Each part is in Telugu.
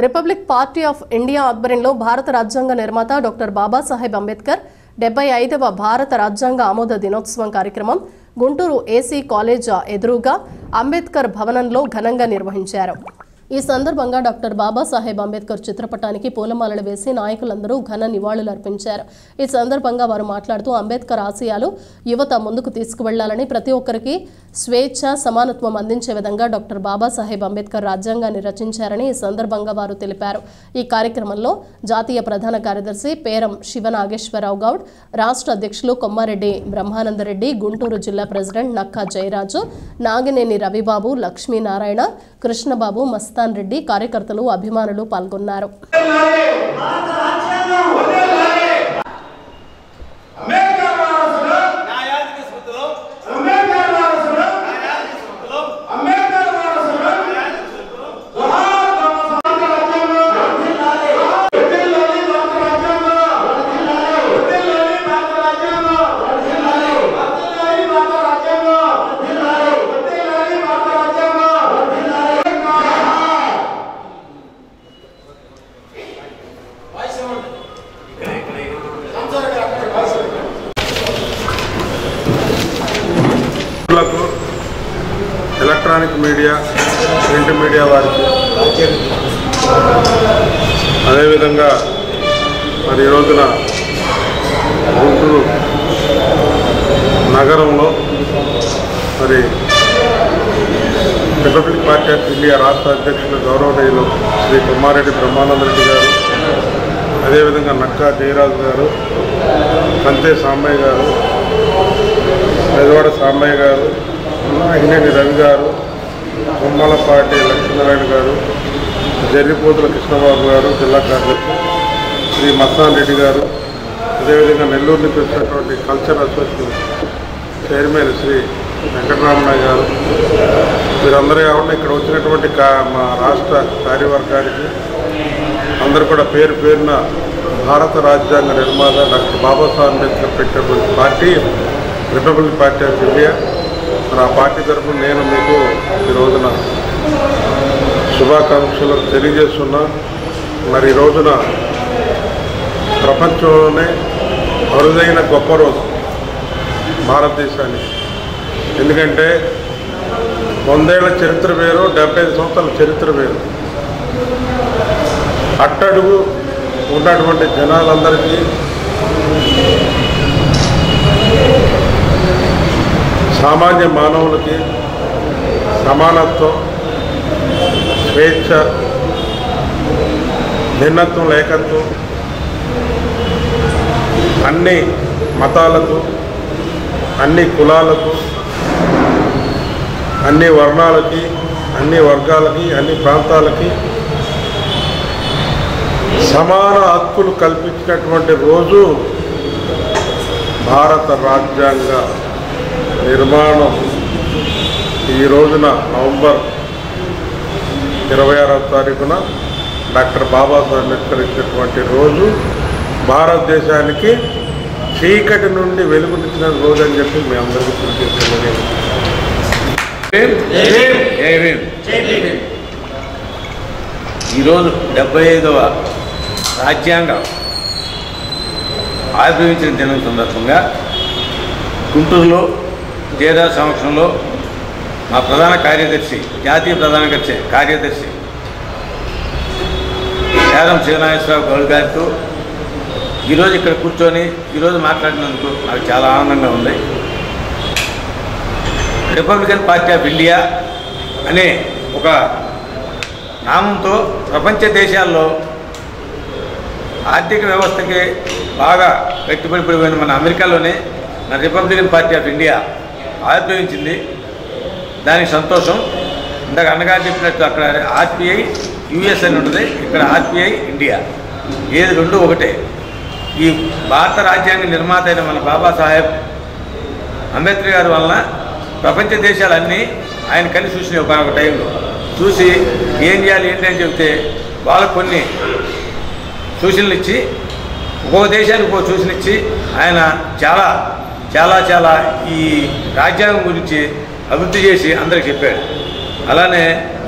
రిపబ్లిక్ పార్టీ ఆఫ్ ఇండియా ఆధ్వర్యంలో భారత రాజ్యాంగ నిర్మాత డాక్టర్ బాబాసాహెబ్ అంబేద్కర్ 75వ భారత రాజ్యాంగ ఆమోద దినోత్సవం కార్యక్రమం గుంటూరు ఏసీ కాలేజ్ ఎదురుగా అంబేద్కర్ భవనంలో ఘనంగా నిర్వహించారు. ఈ సందర్భంగా డాక్టర్ బాబాసాహెబ్ అంబేద్కర్ చిత్రపటానికి పూలమాలలు వేసి నాయకులందరూ ఘన నివాళులు అర్పించారు. ఈ సందర్భంగా వారు మాట్లాడుతూ అంబేద్కర్ ఆశయాలు యువత ముందుకు తీసుకువెళ్లాలని, ప్రతి ఒక్కరికి స్వేచ్ఛ సమానత్వం అందించే విధంగా డాక్టర్ బాబాసాహెబ్ అంబేద్కర్ రాజ్యాంగాన్ని రచించారని ఈ సందర్భంగా వారు తెలిపారు. ఈ కార్యక్రమంలో జాతీయ ప్రధాన కార్యదర్శి పేరం శివనాగేశ్వరరావు గౌడ్, రాష్ట్ర అధ్యక్షులు కొమ్మారెడ్డి బ్రహ్మానందరెడ్డి, గుంటూరు జిల్లా ప్రెసిడెంట్ నక్కా జయరాజు, నాగినేని రవిబాబు, లక్ష్మీనారాయణ, కృష్ణబాబు, మస్తాన్ రెడ్డి, కార్యకర్తలు, అభిమానులు పాల్గొన్నారు. ఎలక్ట్రానిక్ మీడియా, ప్రింట్ మీడియా వారికి, అదేవిధంగా మరి ఈ రోజున గుంటూరు నగరంలో మరి రిపబ్లిక్ పార్టీ ఆఫ్ ఇండియా రాష్ట్ర అధ్యక్షులు గౌరవనీయులు శ్రీ కొమ్మారెడ్డి బ్రహ్మానందరెడ్డి గారు, అదేవిధంగా నక్కా జయరాజు గారు, కంతే సాంబయ్య గారు, పెదవాడ సాంబయ్య గారు, నాగినేని రవి గారు, కొమ్మలపాటి లక్ష్మీనారాయణ గారు, జర్రిపోతుల కృష్ణబాబు గారు, జిల్లా కార్యదర్శి శ్రీ మస్తాన్ రెడ్డి గారు, అదేవిధంగా నెల్లూరు నుంచి వచ్చినటువంటి culture association chairman Shri Venkataramayya గారు, వీరందరూ కాకుండా ఇక్కడ వచ్చినటువంటి మా రాష్ట్ర కార్యవర్గానికి అందరూ కూడా పేరు పేరున భారత రాజ్యాంగ నిర్మాత డాక్టర్ బాబాసాహెబ్ అంబేద్కర్ పెట్టినటువంటి party republic party of India. మరి ఆ పార్టీ తరఫున నేను మీకు ఈ రోజున శుభాకాంక్షలు తెలియజేస్తున్నా. మరి ఈ రోజున ప్రపంచంలోనే అరుదైన గొప్ప రోజు భారతదేశానికి. ఎందుకంటే 100 ఏళ్ల చరిత్ర వేరు, 75 సంవత్సరాల చరిత్ర వేరు. అట్టడుగు ఉన్నటువంటి జనాలందరికీ సామాన్య మానవులకి సమానత్వం, స్వేచ్ఛ, భిన్నత్వం, ఏకత్వం, అన్ని మతాలకు, అన్ని కులాలకు, అన్ని వర్ణాలకి, అన్ని వర్గాలకి, అన్ని ప్రాంతాలకి సమాన హక్కులు కల్పించినటువంటి రోజు భారత రాజ్యాంగ నిర్మాణం. ఈ రోజున నవంబర్ 26వ తారీఖున డాక్టర్ బాబాసాహెబ్ అంబేద్కర్ ఇచ్చినటువంటి రోజు భారతదేశానికి చీకటి నుండి వెలుగునిచ్చిన రోజు అని చెప్పి మీ అందరికీ తెలియజేస్తున్నాను. ఈరోజు 75వ రాజ్యాంగం ఆవిర్భవించిన దినం సందర్భంగా గుంటూరులో జేదా సంవత్సరంలో మా ప్రధాన కార్యదర్శి, జాతీయ ప్రధాన కార్యదర్శి పేరం శివనాగేశ్వరరావు గౌడ్ గారితో ఈరోజు ఇక్కడ కూర్చొని ఈరోజు మాట్లాడినందుకు నాకు చాలా ఆనందంగా ఉంది. రిపబ్లికన్ పార్టీ ఆఫ్ ఇండియా అనే ఒక నామంతో ప్రపంచ దేశాల్లో ఆర్థిక వ్యవస్థకి బాగా గట్టిపడిపోయిన మన అమెరికాలోనే మన రిపబ్లికన్ పార్టీ ఆఫ్ ఇండియా ఆవిర్భవించింది. దానికి సంతోషం. ఇందాక అన్నగారు చెప్పినట్టు అక్కడ ఆర్పిఐ యుఎస్ అని ఉంటుంది, ఇక్కడ ఆర్పిఐ ఇండియా, ఏది రెండు ఒకటే. ఈ భారత రాజ్యాంగ నిర్మాత అయిన మన బాబాసాహెబ్ అంబేద్కర్ గారి వలన ప్రపంచ దేశాలన్నీ ఆయన కలిసి చూసినాయి. ఒక టైంలో చూసి ఏం చేయాలి ఏంటి అని చెప్తే వాళ్ళకు కొన్ని సూచనలు ఇచ్చి, ఒక్కొక్క దేశానికి ఒక్కొక్క సూచన ఇచ్చి ఆయన చాలా చాలా చాలా ఈ రాజ్యాంగం గురించి అభివృద్ధి చేసి అందరికి చెప్పాడు. అలానే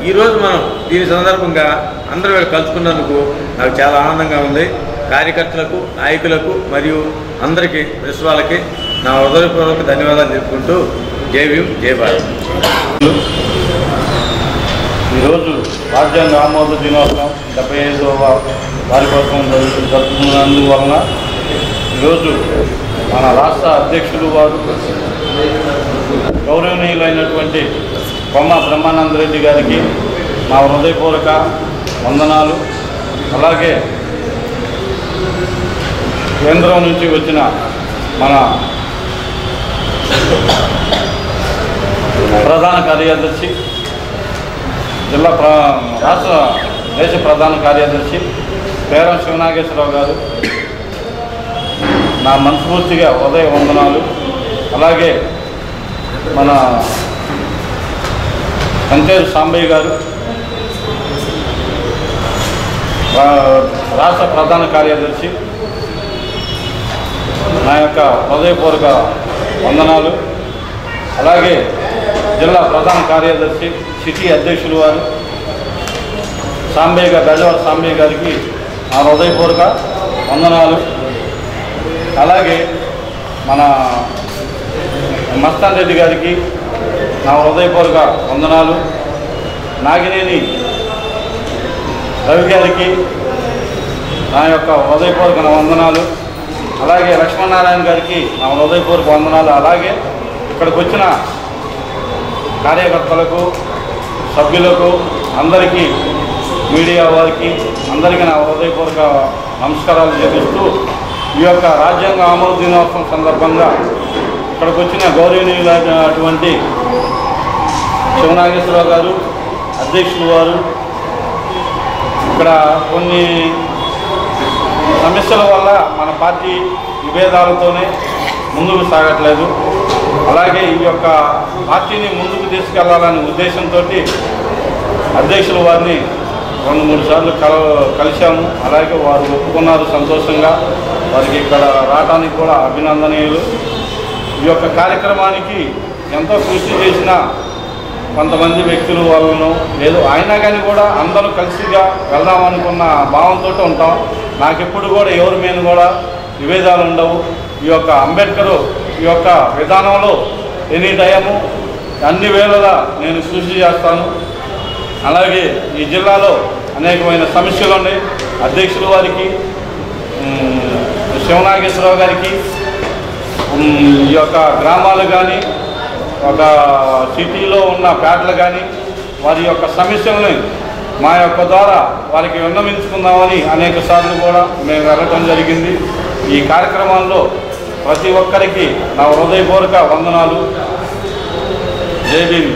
ఈరోజు మనం దీని సందర్భంగా అందరూ వీళ్ళు కలుసుకున్నందుకు నాకు చాలా ఆనందంగా ఉంది. కార్యకర్తలకు, నాయకులకు మరియు అందరికీ ప్రెస్ వాళ్ళకి నా హృదయపూర్వక ధన్యవాదాలు చెప్పుకుంటూ జై భీమ్, జై భారత్. ఈరోజు రాజ్యాంగ ఆమోద దినోత్సవం 75వ వార్షికోత్సవం జరుపుతున్నందువలన ఈరోజు మన రాష్ట్ర అధ్యక్షులు వారు గౌరవనీయులైనటువంటి కొమ్మ బ్రహ్మానందరెడ్డి గారికి మా హృదయపూర్వక వందనాలు. అలాగే కేంద్రం నుంచి వచ్చిన మన ప్రధాన కార్యదర్శి, రాష్ట్ర దేశ ప్రధాన కార్యదర్శి పేరం శివనాగేశ్వరరావు గారు నా మనస్ఫూర్తిగా ఉదయ వందనాలు. అలాగే మన కంతేరు సాంబయ్య గారు రాష్ట్ర ప్రధాన కార్యదర్శి, నా యొక్క హృదయపూర్వక వందనాలు. అలాగే జిల్లా ప్రధాన కార్యదర్శి సిటీ అధ్యక్షులు వారు బెజవాడ సాంబయ్య గారికి నా హృదయపూర్వక వందనాలు. అలాగే మన మస్తాన్ రెడ్డి గారికి నా హృదయపూర్వక వందనాలు. నాగినేని రవి గారికి నా యొక్క హృదయపూర్వక వందనాలు. అలాగే లక్ష్మీనారాయణ గారికి నా హృదయపూర్వక వందనాలు. అలాగే ఇక్కడికి వచ్చిన కార్యకర్తలకు, సభ్యులకు, అందరికీ, మీడియా వారికి అందరికీ నా హృదయపూర్వక నమస్కారాలు చేపిస్తూ ఈ యొక్క రాజ్యాంగ ఆమోద దినోత్సవం సందర్భంగా ఇక్కడికి వచ్చిన గౌరవనీయులైనటువంటి శివనాగేశ్వరరావు గారు అధ్యక్షులు వారు ఇక్కడ కొన్ని సమస్యల వల్ల మన పార్టీ విభేదాలతోనే ముందుకు సాగట్లేదు. అలాగే ఈ యొక్క పార్టీని ముందుకు తీసుకెళ్లాలనే ఉద్దేశంతో అధ్యక్షుల వారిని 2-3 సార్లు కలిశాము. అలాగే వారు ఒప్పుకున్నారు సంతోషంగా. వారికి ఇక్కడ రావడానికి కూడా అభినందనీయులు. ఈ యొక్క కార్యక్రమానికి ఎంతో కృషి చేసిన కొంతమంది వ్యక్తులు వాళ్ళను లేదు అయినా కానీ కూడా అందరూ కలిసిగా వెళ్దామనుకున్న భావంతో ఉంటాం. నాకెప్పుడు కూడా ఎవరి మీద కూడా విభేదాలు ఉండవు. ఈ యొక్క అంబేద్కర్ ఈ యొక్క విధానంలో ఎనీ టైము అన్ని వేళలా నేను కృషి చేస్తాను. అలాగే ఈ జిల్లాలో అనేకమైన సమస్యలు ఉన్నాయి. అధ్యక్షుల వారికి, శివనాగేశ్వరరావు గారికి, ఈ యొక్క గ్రామాలు కానీ ఒక సిటీలో ఉన్న పేటలు కానీ వారి యొక్క సమస్యలని మా యొక్క ద్వారా వారికి విన్నవించుకుందామని అనేక సార్లు కూడా మేము వెళ్ళటం జరిగింది. ఈ కార్యక్రమాల్లో ప్రతి ఒక్కరికి నా హృదయపూర్వక వందనాలు. జై భీమ్.